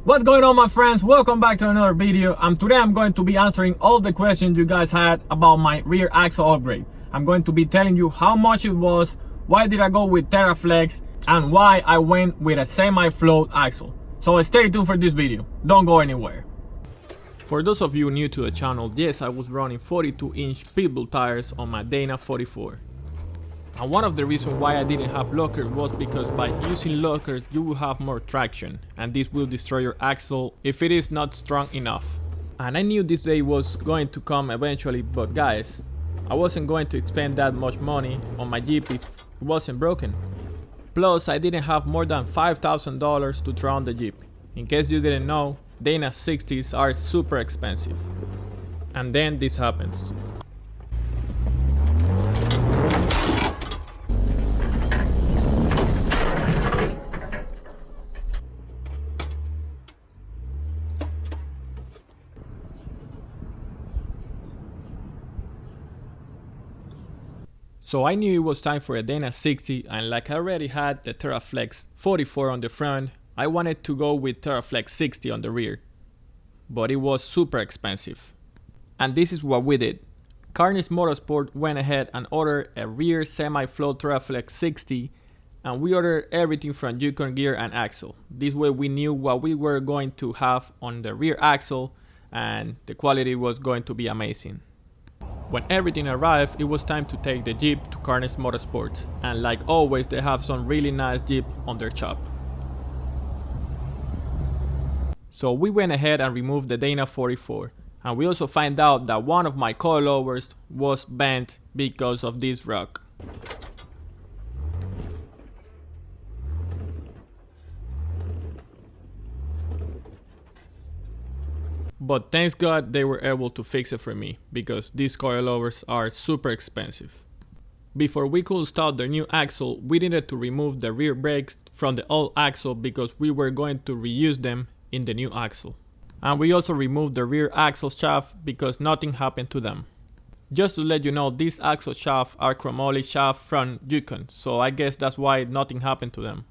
What's going on, my friends? Welcome back to another video, and today I'm going to be answering all the questions you guys had about my rear axle upgrade. I'm going to be telling you how much it was, why did I go with Teraflex, and why I went with a semi-float axle. So stay tuned for this video, don't go anywhere. For those of you new to the channel, yes, I was running 42-inch Maxbilt tires on my Dana 44. And one of the reasons why I didn't have lockers was because by using lockers you will have more traction, and this will destroy your axle if it is not strong enough. And I knew this day was going to come eventually, but guys, I wasn't going to spend that much money on my Jeep if it wasn't broken. Plus, I didn't have more than $5,000 to throw on the Jeep. In case you didn't know, Dana 60s are super expensive. And then this happens. So I knew it was time for a Dana 60, and like I already had the Teraflex 44 on the front, I wanted to go with Teraflex 60 on the rear. But it was super expensive. And this is what we did. Karnage Motorsports went ahead and ordered a rear semi-float Teraflex 60, and we ordered everything from Yukon gear and axle. This way we knew what we were going to have on the rear axle, and the quality was going to be amazing. When everything arrived, it was time to take the Jeep to Karnage Motorsports, and like always they have some really nice Jeep on their shop. So we went ahead and removed the Dana 44, and we also find out that one of my coilovers was bent because of this rock. But thanks God they were able to fix it for me, because these coilovers are super expensive. Before we could start the new axle, we needed to remove the rear brakes from the old axle because we were going to reuse them in the new axle. And we also removed the rear axle shaft because nothing happened to them. Just to let you know, these axle shafts are chromoly shaft from Yukon, so I guess that's why nothing happened to them.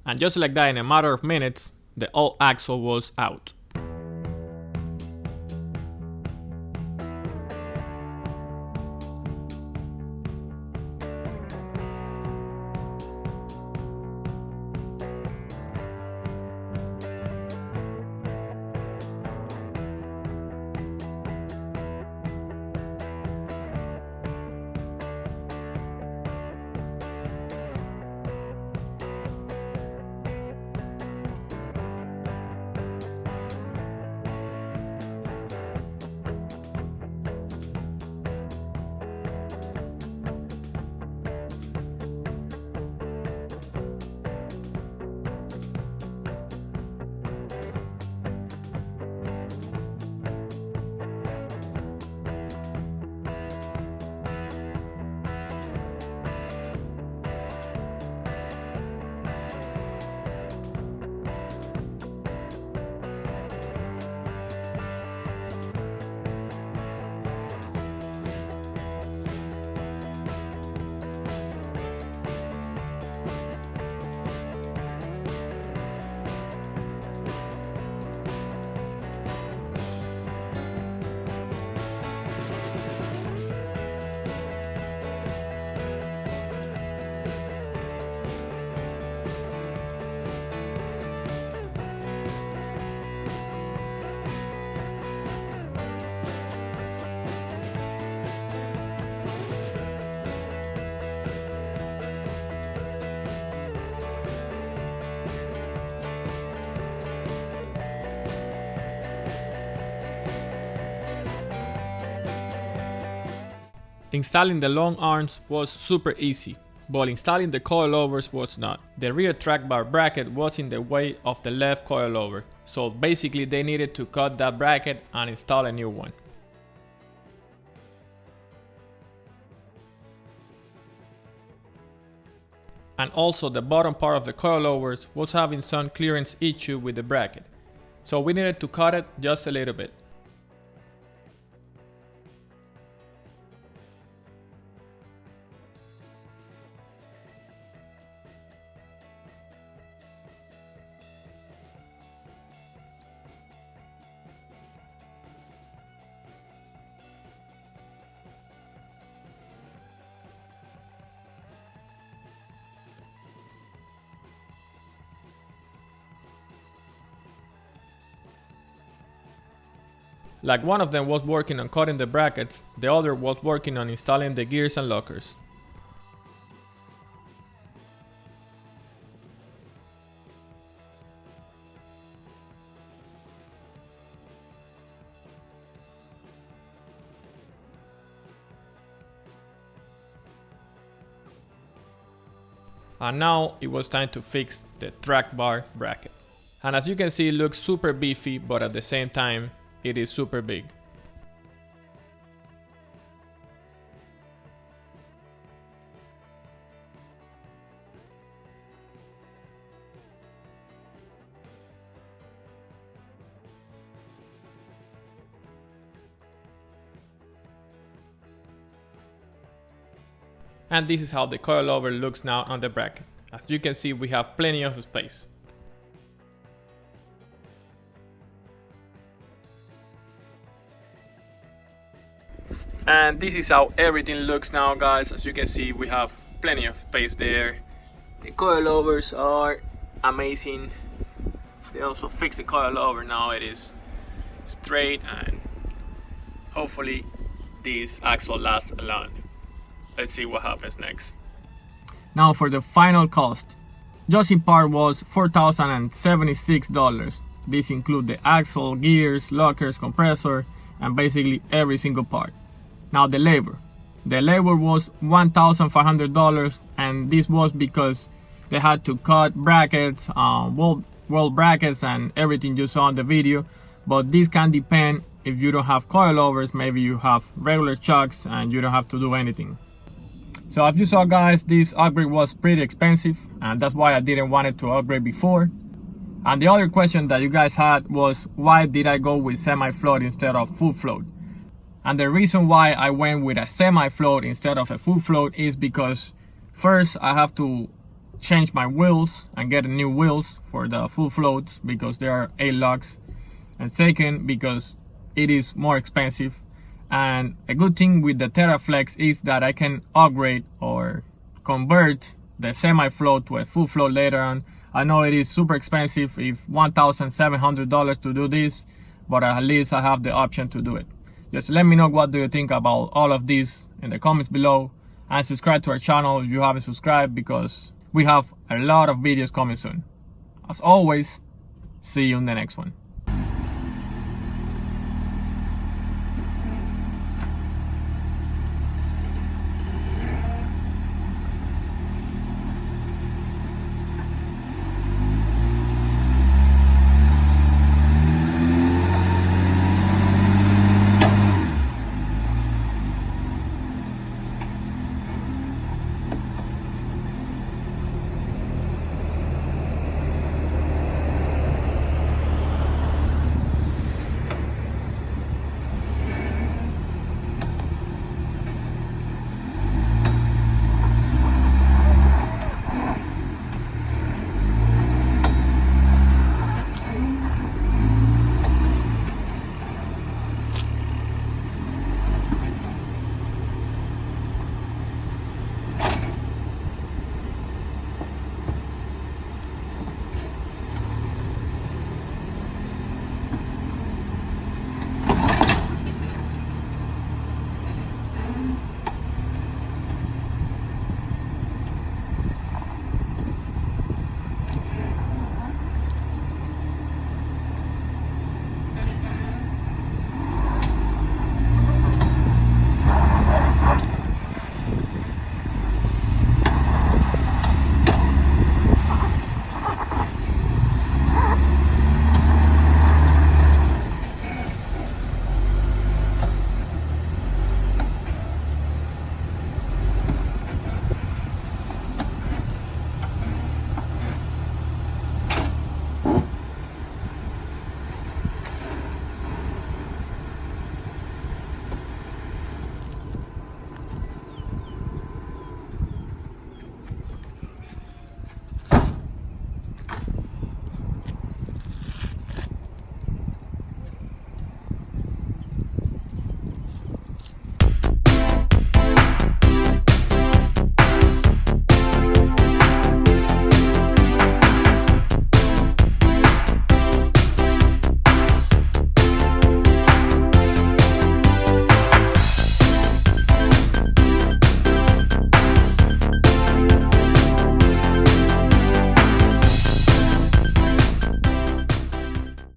And just like that, in a matter of minutes, the old axle was out. Installing the long arms was super easy, but installing the coilovers was not. The rear track bar bracket was in the way of the left coilover, so basically they needed to cut that bracket and install a new one. And also the bottom part of the coilovers was having some clearance issue with the bracket, so we needed to cut it just a little bit. Like one of them was working on cutting the brackets, the other was working on installing the gears and lockers. And now it was time to fix the track bar bracket. And as you can see, it looks super beefy, but at the same time, it is super big. And this is how the coilover looks now on the bracket. As you can see, we have plenty of space. And this is how everything looks now, guys. As you can see, we have plenty of space there. The coilovers are amazing. They also fix the coilover now. It is straight, and hopefully this axle lasts long. Let's see what happens next. Now for the final cost. Just in part was $4,076. This includes the axle, gears, lockers, compressor, and basically every single part. Now the labor. The labor was $1,500, and this was because they had to cut brackets, wall brackets, and everything you saw in the video. But this can depend if you don't have coilovers. Maybe you have regular chucks and you don't have to do anything. So as you saw, guys, this upgrade was pretty expensive, and that's why I didn't want it to upgrade before. And the other question that you guys had was, why did I go with semi-float instead of full float? And the reason why I went with a semi-float instead of a full float is because first I have to change my wheels and get new wheels for the full floats because they are 8 lugs, and second because it is more expensive. And a good thing with the Teraflex is that I can upgrade or convert the semi-float to a full float later on. I know it is super expensive, if $1,700 to do this, but at least I have the option to do it. Just let me know what do you think about all of this in the comments below, and subscribe to our channel if you haven't subscribed, because we have a lot of videos coming soon. As always, see you in the next one.